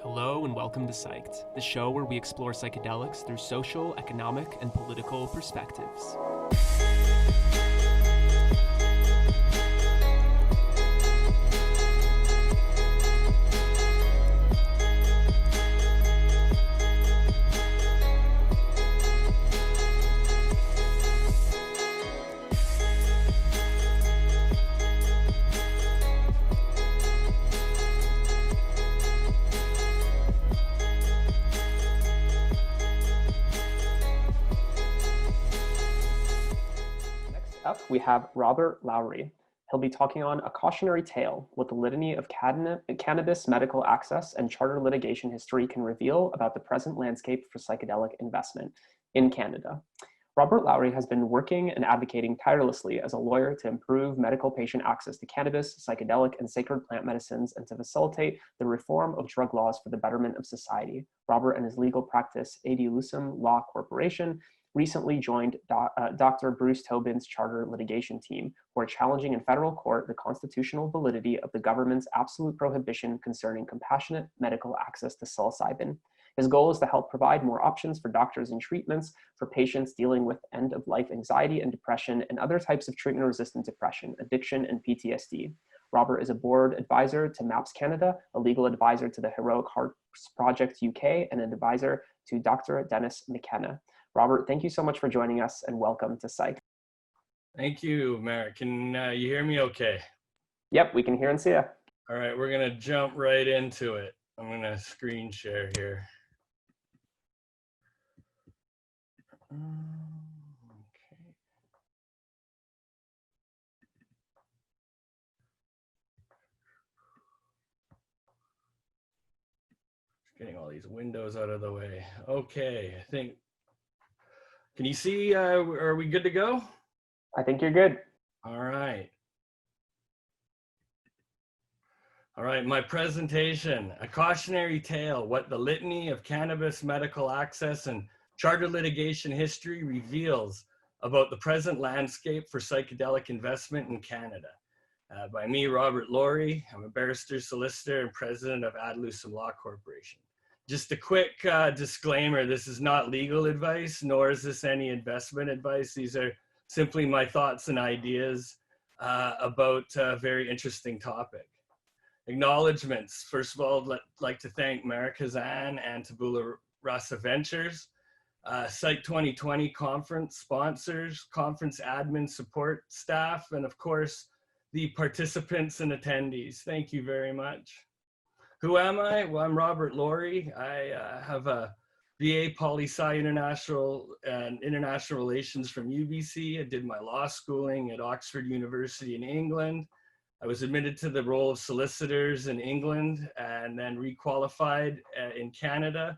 Hello and welcome to Psyched, the show where we explore psychedelics through social, economic, and political perspectives. Up, we have Robert Laurie. He'll be talking on A Cautionary Tale, what the litany of cannabis medical access and charter litigation history can reveal about the present landscape for psychedelic investment in Canada. Robert Laurie has been working and advocating tirelessly as a lawyer to improve medical patient access to cannabis, psychedelic, and sacred plant medicines, and to facilitate the reform of drug laws for the betterment of society. Robert and his legal practice, LUCEM Law Corporation, recently joined Dr. Bruce Tobin's charter litigation team, who are challenging in federal court the constitutional validity of the government's absolute prohibition concerning compassionate medical access to psilocybin. His goal is to help provide more options for doctors and treatments for patients dealing with end-of-life anxiety and depression and other types of treatment-resistant depression, addiction, and PTSD. Robert is a board advisor to MAPS Canada, a legal advisor to the Heroic Hearts Project UK, and an advisor to Dr. Dennis McKenna. Robert, thank you so much for joining us and welcome to Psych. Thank you, Merrick. Can you hear me okay? Yep, we can hear and see you. All right, we're gonna jump right into it. I'm gonna screen share here. Okay. Just getting all these windows out of the way. Okay, I think, can you see, are we good to go? I think you're good. All right. All right, my presentation, A Cautionary Tale, what the litany of cannabis medical access and charter litigation history reveals about the present landscape for psychedelic investment in Canada. By me, Robert Laurie. I'm a barrister, solicitor, and president of LUCEM Law Corporation. Just a quick disclaimer, this is not legal advice, nor is this any investment advice. These are simply my thoughts and ideas about a very interesting topic. Acknowledgements. First of all, I'd like to thank Marek Kazan and Tabula Rasa Ventures, Psych 2020 conference sponsors, conference admin support staff, and of course, the participants and attendees. Thank you very much. Who am I? Well, I'm Robert Laurie. I have a BA Poli-Sci International and International Relations from UBC. I did my law schooling at Oxford University in England. I was admitted to the role of solicitors in England and then requalified in Canada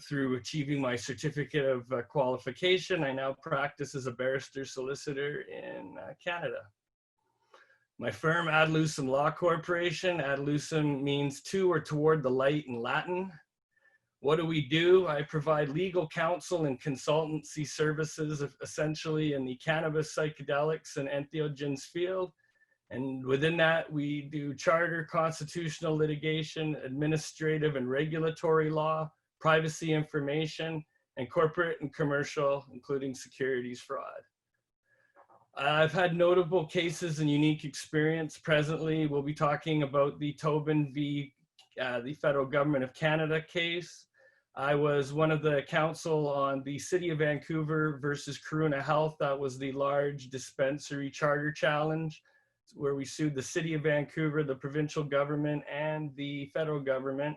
through achieving my certificate of qualification. I now practice as a barrister solicitor in Canada. My firm, LUCEM Law Corporation. LUCEM means to or toward the light in Latin. What do? I provide legal counsel and consultancy services, essentially in the cannabis, psychedelics, and entheogens field. And within that, we do charter, constitutional litigation, administrative and regulatory law, privacy information, and corporate and commercial, including securities fraud. I've had notable cases and unique experience. Presently, we'll be talking about the Tobin v. the Federal Government of Canada case. I was one of the counsel on the City of Vancouver versus Karuna Health. That was the large dispensary charter challenge, where we sued the City of Vancouver, the provincial government, and the federal government.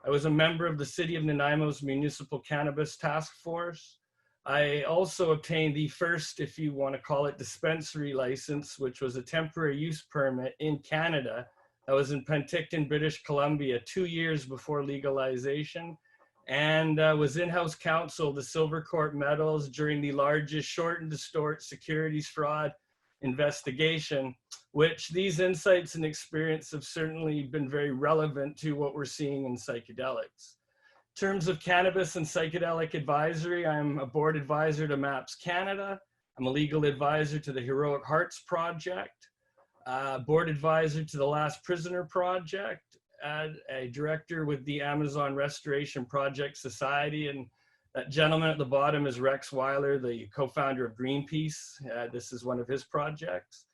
I was a member of the City of Nanaimo's Municipal Cannabis Task Force. I also obtained the first, if you want to call it, dispensary license, which was a temporary use permit in Canada. That was in Penticton, British Columbia, 2 years before legalization, and was in-house counsel to Silver Court Metals during the largest short and distort securities fraud investigation, which these insights and experience have certainly been very relevant to what we're seeing in psychedelics. In terms of cannabis and psychedelic advisory, I'm a board advisor to MAPS Canada. I'm a legal advisor to the Heroic Hearts Project, board advisor to the Last Prisoner Project, a director with the Amazon Restoration Project Society. And that gentleman at the bottom is Rex Weiler, the co-founder of Greenpeace. This is one of his projects.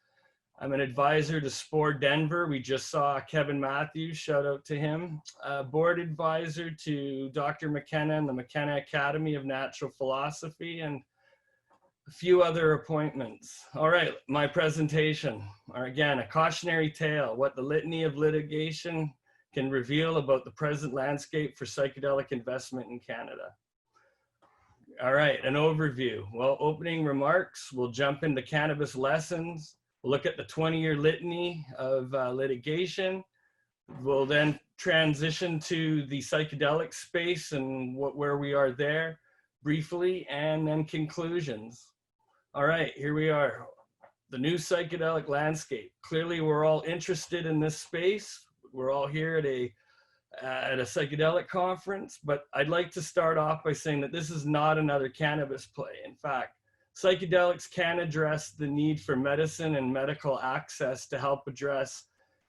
I'm an advisor to SPORE Denver. We just saw Kevin Matthews, shout out to him. Board advisor to Dr. McKenna and the McKenna Academy of Natural Philosophy, and a few other appointments. All right, my presentation. Again, a cautionary tale, what the litany of litigation can reveal about the present landscape for psychedelic investment in Canada. All right, an overview. Well, opening remarks, we'll jump into cannabis lessons. We'll look at the 20-year litany of litigation. We'll then transition to the psychedelic space and where we are there briefly, and then conclusions. All right, here we are. The new psychedelic landscape. Clearly, we're all interested in this space. We're all here at a psychedelic conference, but I'd like to start off by saying that this is not another cannabis play. In fact, psychedelics can address the need for medicine and medical access to help address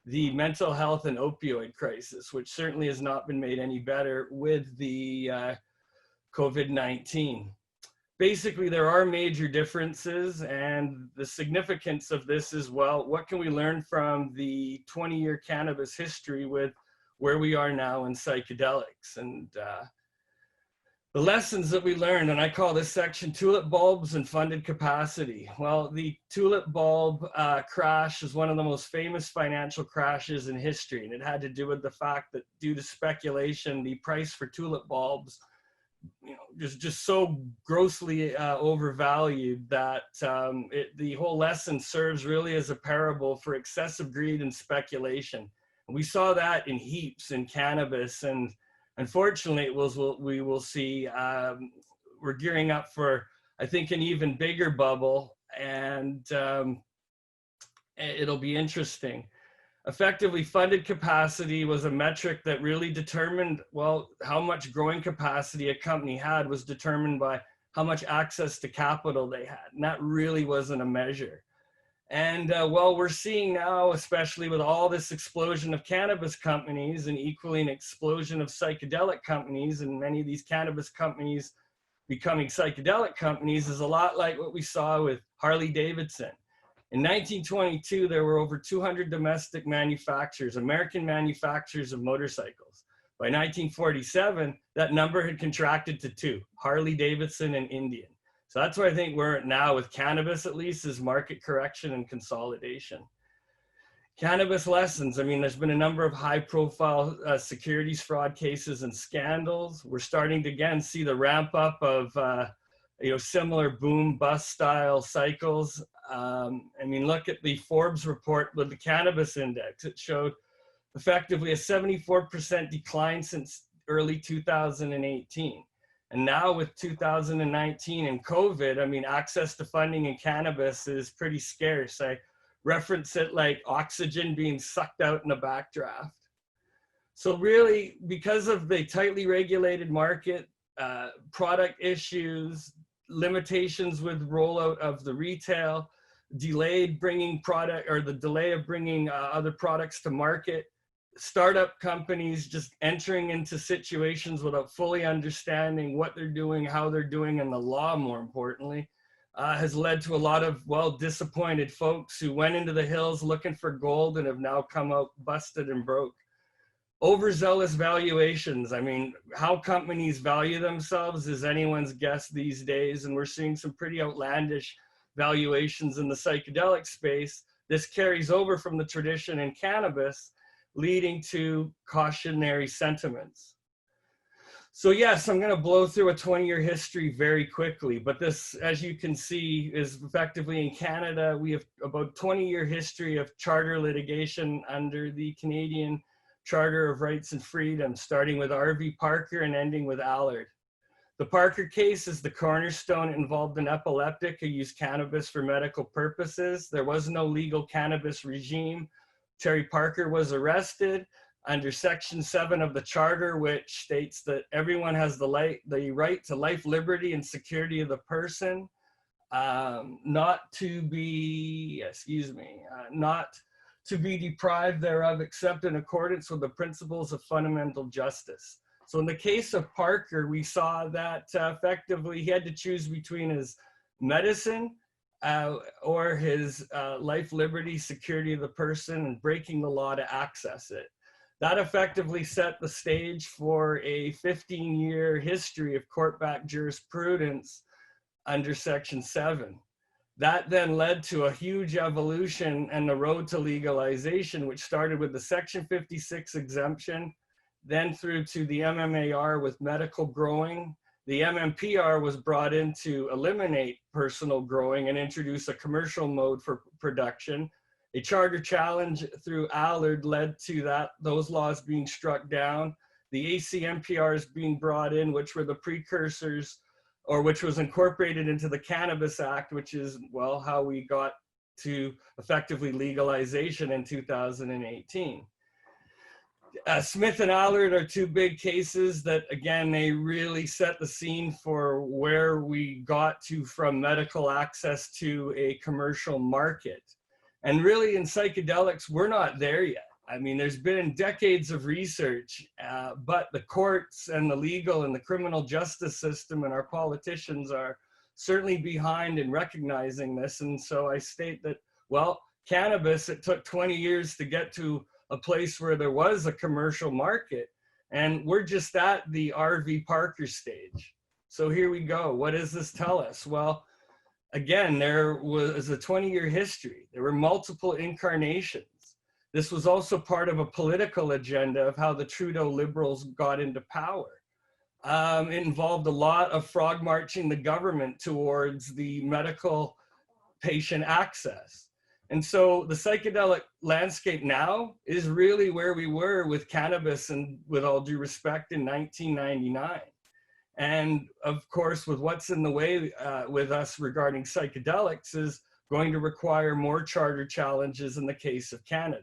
the mental health and opioid crisis, which certainly has not been made any better with the COVID-19. Basically, there are major differences, and the significance of this is, well, what can we learn from the 20-year cannabis history with where we are now in psychedelics? And the lessons that we learned, and I call this section tulip bulbs and funded capacity. Well, the tulip bulb crash is one of the most famous financial crashes in history, and it had to do with the fact that due to speculation, the price for tulip bulbs just so grossly overvalued that the whole lesson serves really as a parable for excessive greed and speculation. And we saw that in heaps in cannabis, and unfortunately, we will see, we're gearing up for, I think, an even bigger bubble, and it'll be interesting. Effectively, funded capacity was a metric that really determined, well, how much growing capacity a company had was determined by how much access to capital they had, and that really wasn't a measure. And well, we're seeing now, especially with all this explosion of cannabis companies and equally an explosion of psychedelic companies, and many of these cannabis companies becoming psychedelic companies, is a lot like what we saw with Harley Davidson. In 1922, there were over 200 domestic manufacturers, American manufacturers of motorcycles. By 1947, that number had contracted to 2, Harley Davidson and Indian. So that's where I think we're at now with cannabis, at least, is market correction and consolidation. Cannabis lessons. I mean, there's been a number of high-profile securities fraud cases and scandals. We're starting to, again, see the ramp up of similar boom-bust style cycles. I mean, look at the Forbes report with the cannabis index. It showed effectively a 74% decline since early 2018. And now with 2019 and COVID, I mean, access to funding in cannabis is pretty scarce. I reference it like oxygen being sucked out in a backdraft. So really, because of the tightly regulated market, product issues, limitations with rollout of the retail, delayed bringing product, or the delay of bringing other products to market, startup companies just entering into situations without fully understanding what they're doing, how they're doing, and the law, more importantly, has led to a lot of, well, disappointed folks who went into the hills looking for gold and have now come out busted and broke. Overzealous valuations. I mean, how companies value themselves is anyone's guess these days, and we're seeing some pretty outlandish valuations in the psychedelic space. This carries over from the tradition in cannabis, leading to cautionary sentiments. So yes, I'm going to blow through a 20-year history very quickly, but this, as you can see, is effectively in Canada. We have about 20-year history of charter litigation under the Canadian Charter of Rights and Freedom, starting with R.V. Parker and ending with Allard. The Parker case is the cornerstone. It involved an epileptic who used cannabis for medical purposes. There was no legal cannabis regime. Terry Parker was arrested under Section 7 of the Charter, which states that everyone has the right to life, liberty, and security of the person, not to be deprived thereof except in accordance with the principles of fundamental justice. So in the case of Parker, we saw that effectively he had to choose between his medicine or his life, liberty, security of the person, and breaking the law to access it. That effectively set the stage for a 15-year history of court-backed jurisprudence under Section 7. That then led to a huge evolution and the road to legalization, which started with the Section 56 exemption, then through to the MMAR with medical growing. The MMPR was brought in to eliminate personal growing and introduce a commercial mode for production. A charter challenge through Allard led to those laws being struck down. The ACMPRs being brought in, which were the precursors, or which was incorporated into the Cannabis Act, which is, well, how we got to effectively legalization in 2018. Smith and Allard are two big cases that, again, they really set the scene for where we got to from medical access to a commercial market. And really in psychedelics, we're not there yet. I mean, there's been decades of research, but the courts and the legal and the criminal justice system and our politicians are certainly behind in recognizing this. And so I state that, well, cannabis, it took 20 years to get to a place where there was a commercial market, and we're just at the RV Parker stage. So here we go. What does this tell us? Well, again, there was a 20-year history. There were multiple incarnations. This was also part of a political agenda of how the Trudeau Liberals got into power. It involved a lot of frog marching the government towards the medical patient access. And so the psychedelic landscape now is really where we were with cannabis, and with all due respect, in 1999. And of course, with what's in the way with us regarding psychedelics is going to require more charter challenges in the case of Canada.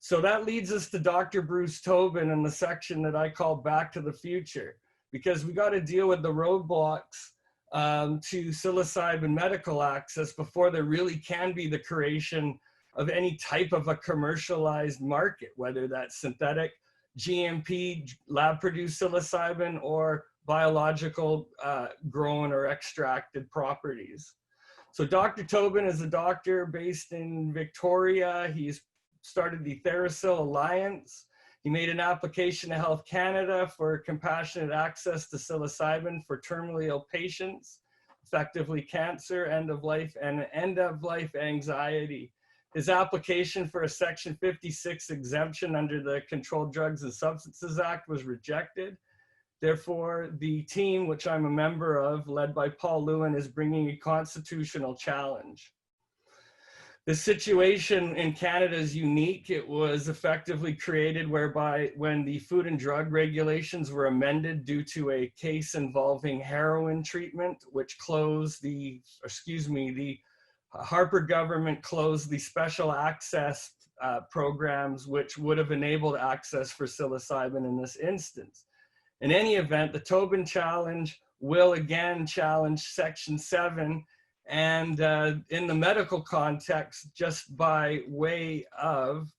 So that leads us to Dr. Bruce Tobin and the section that I call Back to the Future, because we got to deal with the roadblocks to psilocybin medical access before there really can be the creation of any type of a commercialized market, whether that's synthetic, GMP, lab-produced psilocybin, or biological grown or extracted properties. So Dr. Tobin is a doctor based in Victoria. He's started the TheraPsil Alliance. He made an application to Health Canada for compassionate access to psilocybin for terminally ill patients, effectively cancer, end-of-life, and end-of-life anxiety. His application for a Section 56 exemption under the Controlled Drugs and Substances Act was rejected. Therefore, the team, which I'm a member of, led by Paul Lewin, is bringing a constitutional challenge. The situation in Canada is unique. It was effectively created whereby when the food and drug regulations were amended due to a case involving heroin treatment, which closed the Harper government closed the special access programs, which would have enabled access for psilocybin in this instance. In any event, the Tobin challenge will again challenge Section 7, and in the medical context, just by way of,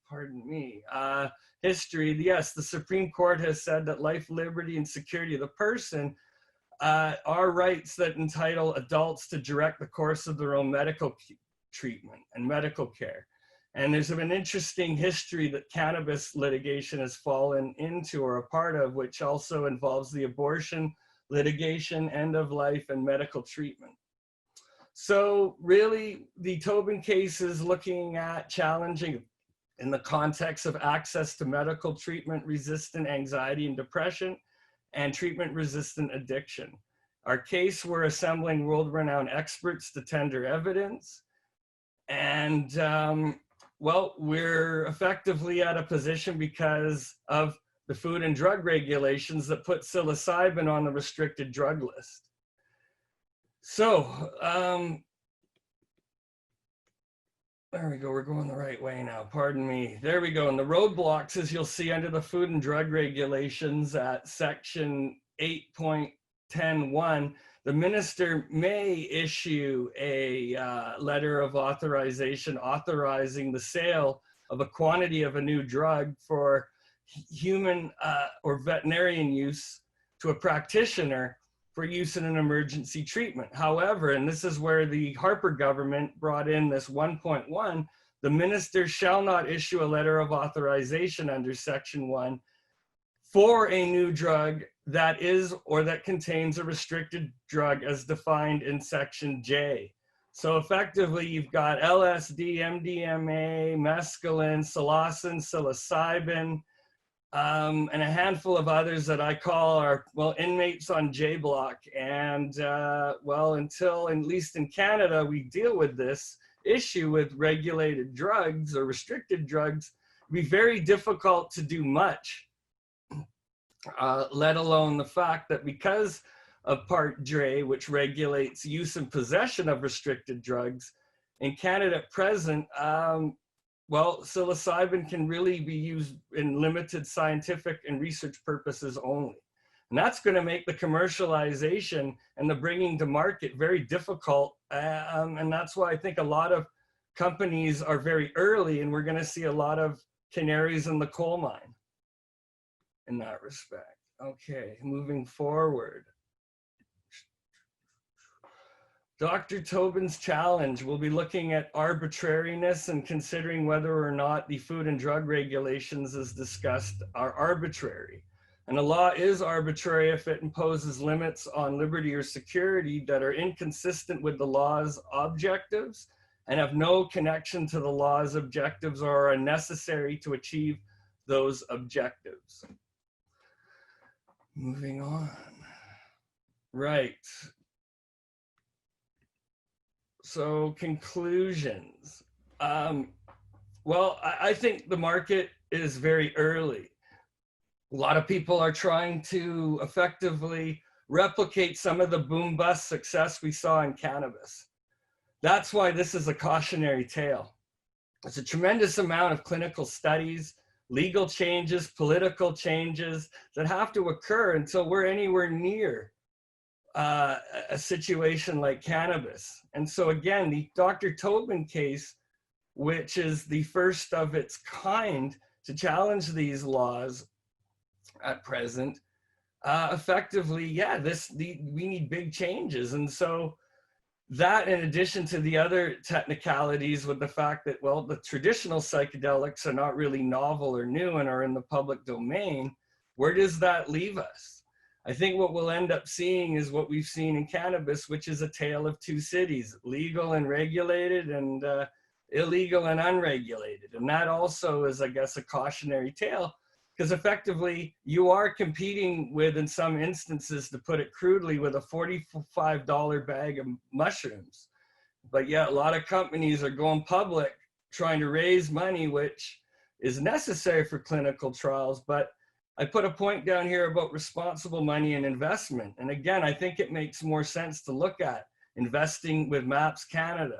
history, yes, the Supreme Court has said that life, liberty, and security of the person are rights that entitle adults to direct the course of their own medical treatment and medical care. And there's an interesting history that cannabis litigation has fallen into or a part of, which also involves the abortion litigation, end of life, and medical treatment. So really, the Tobin case is looking at challenging in the context of access to medical treatment-resistant anxiety and depression and treatment-resistant addiction. Our case, we're assembling world-renowned experts to tender evidence. And well, we're effectively at a position because of the food and drug regulations that put psilocybin on the restricted drug list. So, there we go, we're going the right way now, pardon me. There we go, and the roadblocks, as you'll see under the food and drug regulations at section 8.10.1, the minister may issue a letter of authorization authorizing the sale of a quantity of a new drug for human or veterinarian use to a practitioner for use in an emergency treatment. However, and this is where the Harper government brought in this 1.1, the minister shall not issue a letter of authorization under Section 1 for a new drug that is or that contains a restricted drug as defined in Section J. So effectively, you've got LSD, MDMA, mescaline, psilocin, psilocybin, and a handful of others that I call are, well, inmates on J block. And well, until, at least in Canada, we deal with this issue with regulated drugs or restricted drugs, it'd be very difficult to do much, let alone the fact that because of Part J, which regulates use and possession of restricted drugs, in Canada at present, well, psilocybin can really be used in limited scientific and research purposes only. And that's going to make the commercialization and the bringing to market very difficult. And that's why I think a lot of companies are very early, and we're going to see a lot of canaries in the coal mine in that respect. Okay, moving forward. Dr. Tobin's challenge, we'll be looking at arbitrariness and considering whether or not the food and drug regulations as discussed are arbitrary. And a law is arbitrary if it imposes limits on liberty or security that are inconsistent with the law's objectives and have no connection to the law's objectives or are unnecessary to achieve those objectives. Moving on. Right. So conclusions. Well, I think the market is very early. A lot of people are trying to effectively replicate some of the boom bust success we saw in cannabis. That's why this is a cautionary tale. There's a tremendous amount of clinical studies, legal changes, political changes that have to occur until we're anywhere near a situation like cannabis. And so again, the Dr. Tobin case, which is the first of its kind to challenge these laws at present, effectively, yeah, we need big changes. And so that, in addition to the other technicalities with the fact that, well, the traditional psychedelics are not really novel or new and are in the public domain, where does that leave us? I think what we'll end up seeing is what we've seen in cannabis, which is a tale of two cities, legal and regulated and illegal and unregulated. And that also is, I guess, a cautionary tale, because effectively you are competing with, in some instances, to put it crudely, with a $45 bag of mushrooms. But yet a lot of companies are going public trying to raise money, which is necessary for clinical trials. But I put a point down here about responsible money and investment. And again, I think it makes more sense to look at investing with MAPS Canada,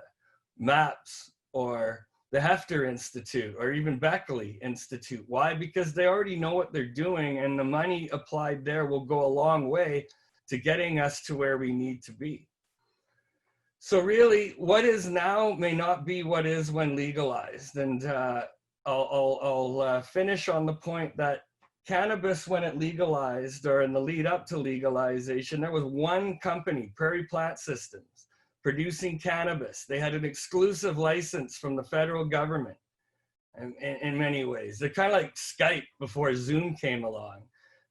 MAPS, or the Hefter Institute, or even Beckley Institute. Why? Because they already know what they're doing, and the money applied there will go a long way to getting us to where we need to be. So really, what is now may not be what is when legalized. And I'll finish on the point that cannabis, when it legalized, or in the lead up to legalization, there was one company, Prairie Plant Systems, producing cannabis. They had an exclusive license from the federal government in many ways. They're kind of like Skype before Zoom came along,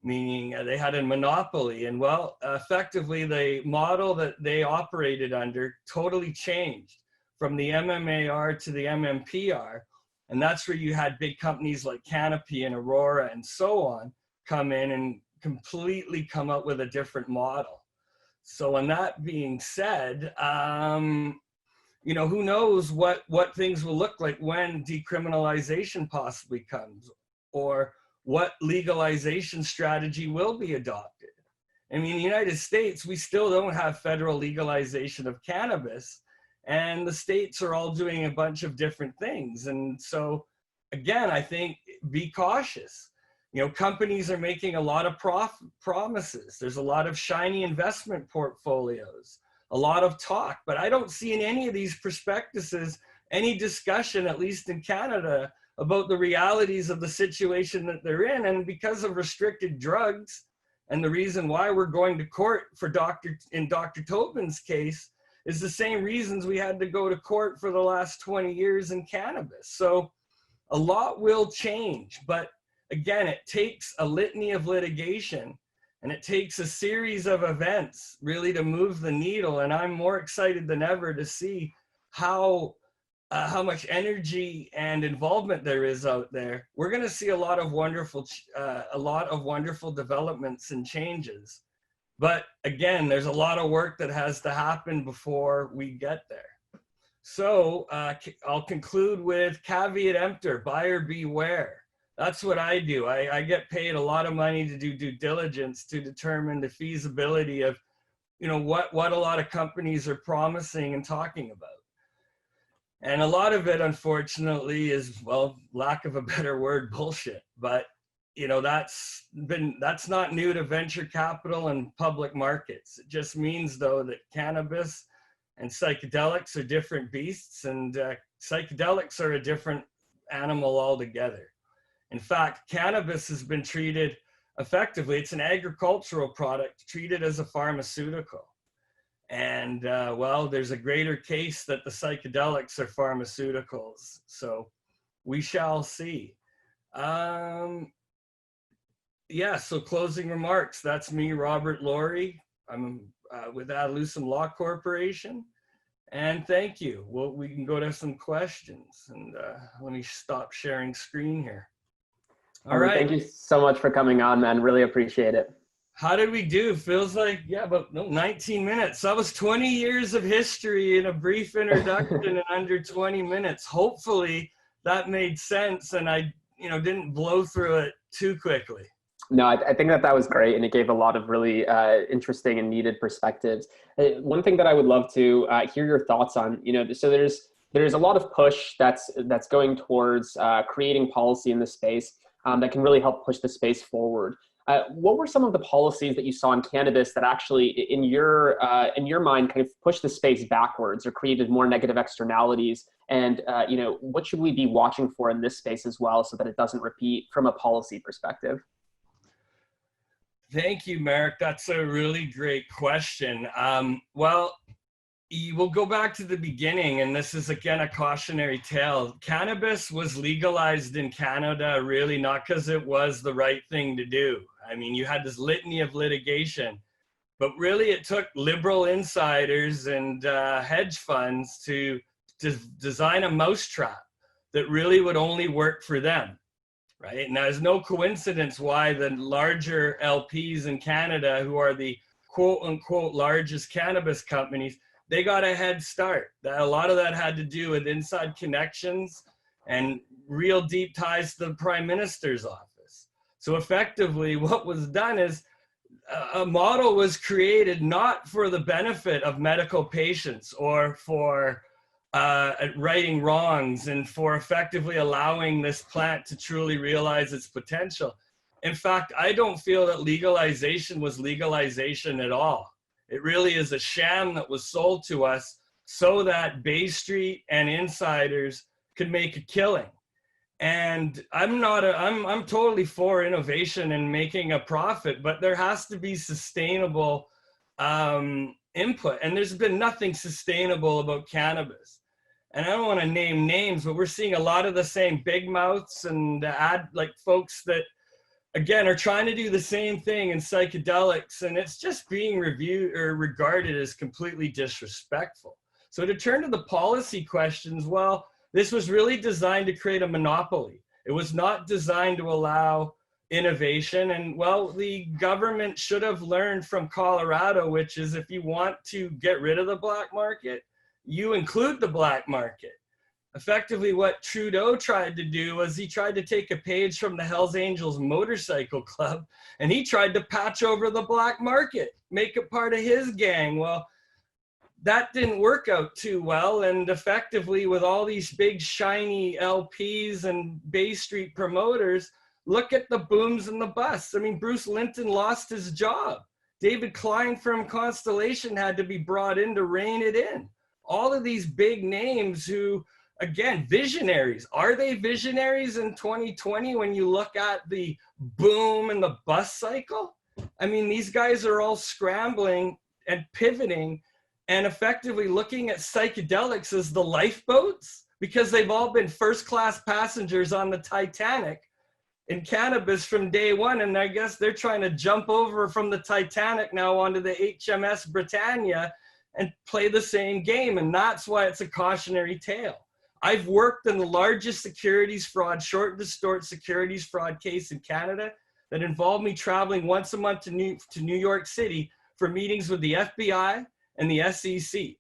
meaning they had a monopoly. And well, effectively, the model that they operated under totally changed from the MMAR to the MMPR. And that's where you had big companies like Canopy and Aurora and so on come in and completely come up with a different model. So, and that being said, you know, who knows what things will look like when decriminalization possibly comes, or what legalization strategy will be adopted. I mean, in the United States, we still don't have federal legalization of cannabis, and the states are all doing a bunch of different things. And so, again, I think be cautious. You know, companies are making a lot of promises. There's a lot of shiny investment portfolios, a lot of talk, but I don't see in any of these prospectuses any discussion, at least in Canada, about the realities of the situation that they're in. And because of restricted drugs, and the reason why we're going to court for in Dr. Tobin's case is the same reasons we had to go to court for the last 20 years in cannabis. So a lot will change, but again, it takes a litany of litigation and it takes a series of events really to move the needle. And I'm more excited than ever to see how much energy and involvement there is out there. We're going to see a lot of wonderful developments and changes. But again, there's a lot of work that has to happen before we get there. So I'll conclude with caveat emptor, buyer beware. That's what I do. I get paid a lot of money to do due diligence to determine the feasibility of, what a lot of companies are promising and talking about. And a lot of it, unfortunately, is, well, lack of a better word, bullshit. But, that's not new to venture capital and public markets. It just means, though, that cannabis and psychedelics are different beasts, and psychedelics are a different animal altogether. In fact, cannabis has been treated effectively. It's an agricultural product treated as a pharmaceutical. And well, there's a greater case that the psychedelics are pharmaceuticals. So we shall see. Yeah, so closing remarks. That's me, Robert Laurie. I'm with LUCEM Law Corporation. And thank you. Well, we can go to some questions. And let me stop sharing screen here. All right. Thank you so much for coming on, man. Really appreciate it. How did we do? Feels like, about 19 minutes. That was 20 years of history in a brief introduction in under 20 minutes. Hopefully that made sense and I, didn't blow through it too quickly. No, I think that was great, and it gave a lot of really interesting and needed perspectives. One thing that I would love to hear your thoughts on, so there's a lot of push that's going towards creating policy in this space that can really help push the space forward. What were some of the policies that you saw in cannabis that actually, in your mind, kind of pushed the space backwards or created more negative externalities? And what should we be watching for in this space as well, so that it doesn't repeat from a policy perspective? Thank you, Marek. That's a really great question. Well, we'll go back to the beginning, and this is again a cautionary tale. Cannabis was legalized in Canada really not because it was the right thing to do. I mean, you had this litany of litigation, but really it took liberal insiders and hedge funds to design a mousetrap that really would only work for them. Right? Now, there's no coincidence why the larger LPs in Canada, who are the quote unquote largest cannabis companies, they got a head start. A lot of that had to do with inside connections and real deep ties to the Prime Minister's office. So effectively, what was done is a model was created not for the benefit of medical patients or for righting wrongs and for effectively allowing this plant to truly realize its potential. In fact, I don't feel that legalization was legalization at all. It really is a sham that was sold to us so that Bay Street and insiders could make a killing. And I'm totally for innovation and making a profit, but there has to be sustainable input. And there's been nothing sustainable about cannabis. And I don't want to name names, but we're seeing a lot of the same big mouths and folks that, again, are trying to do the same thing in psychedelics, and it's just being reviewed or regarded as completely disrespectful. So to turn to the policy questions, well, this was really designed to create a monopoly. It was not designed to allow innovation. And well, the government should have learned from Colorado, which is if you want to get rid of the black market, you include the black market. Effectively, what Trudeau tried to do was he tried to take a page from the Hells Angels motorcycle club, and he tried to patch over the black market, make it part of his gang. Well, that didn't work out too well. And effectively, with all these big shiny LPs and Bay Street promoters, look at the booms and the busts. I mean, Bruce Linton lost his job. David Klein from Constellation had to be brought in to rein it in. All of these big names who again, visionaries. Are they visionaries in 2020 when you look at the boom and the bust cycle? I mean, these guys are all scrambling and pivoting and effectively looking at psychedelics as the lifeboats, because they've all been first-class passengers on the Titanic in cannabis from day one. And I guess they're trying to jump over from the Titanic now onto the HMS Britannia and play the same game. And that's why it's a cautionary tale. I've worked in the largest securities fraud, short and distort securities fraud case in Canada that involved me traveling once a month to New York City for meetings with the FBI and the SEC.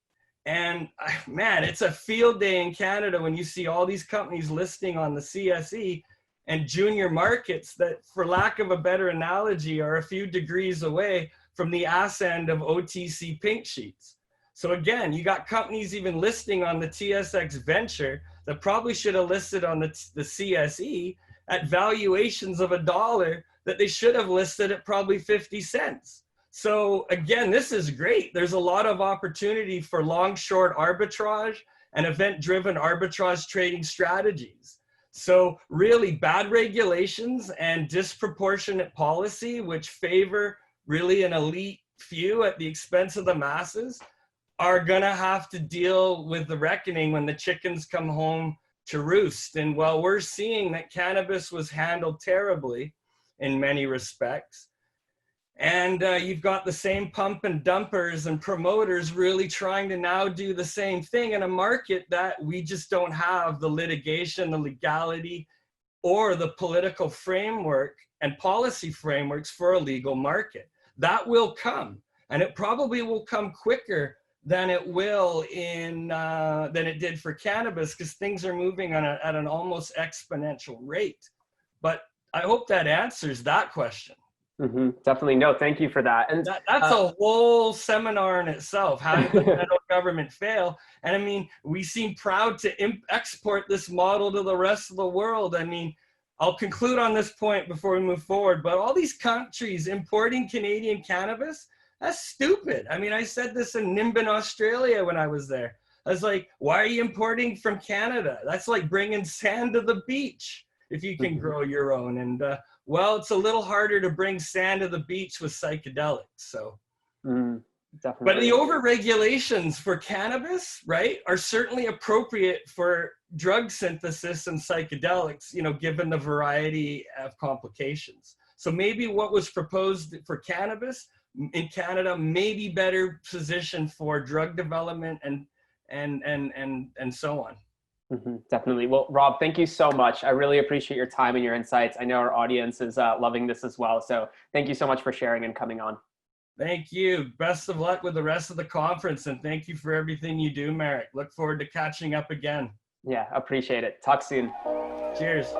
And man, it's a field day in Canada when you see all these companies listing on the CSE and junior markets that, for lack of a better analogy, are a few degrees away from the ass end of OTC pink sheets. So again, you got companies even listing on the TSX Venture that probably should have listed on the CSE at valuations of $1 that they should have listed at probably 50 cents. So again, this is great. There's a lot of opportunity for long-short arbitrage and event-driven arbitrage trading strategies. So really bad regulations and disproportionate policy, which favor really an elite few at the expense of the masses, are gonna have to deal with the reckoning when the chickens come home to roost. And while we're seeing that cannabis was handled terribly in many respects, and you've got the same pump and dumpers and promoters really trying to now do the same thing in a market that we just don't have the litigation, the legality, or the political framework and policy frameworks for a legal market. That will come, and it probably will come quicker than it will than it did for cannabis, because things are moving at an almost exponential rate. But I hope that answers that question. Mm-hmm. Definitely. No, thank you for that. And that's a whole seminar in itself. How did the federal government fail? And I mean, we seem proud to export this model to the rest of the world. I mean, I'll conclude on this point before we move forward, but all these countries importing Canadian cannabis, that's stupid. I mean, I said this in Nimbin, Australia when I was there. I was like, why are you importing from Canada? That's like bringing sand to the beach if you can grow your own. And well, it's a little harder to bring sand to the beach with psychedelics. So, definitely. But the over-regulations for cannabis, right, are certainly appropriate for drug synthesis and psychedelics, you know, given the variety of complications. So maybe what was proposed for cannabis in Canada may be better positioned for drug development and so on. Definitely. Well, Rob, thank you so much. I really appreciate your time and your insights. I know our audience is loving this as well. So thank you so much for sharing and coming on. Thank you. Best of luck with the rest of the conference. And thank you for everything you do, Marek. Look forward to catching up again. Yeah, appreciate it. Talk soon. Cheers.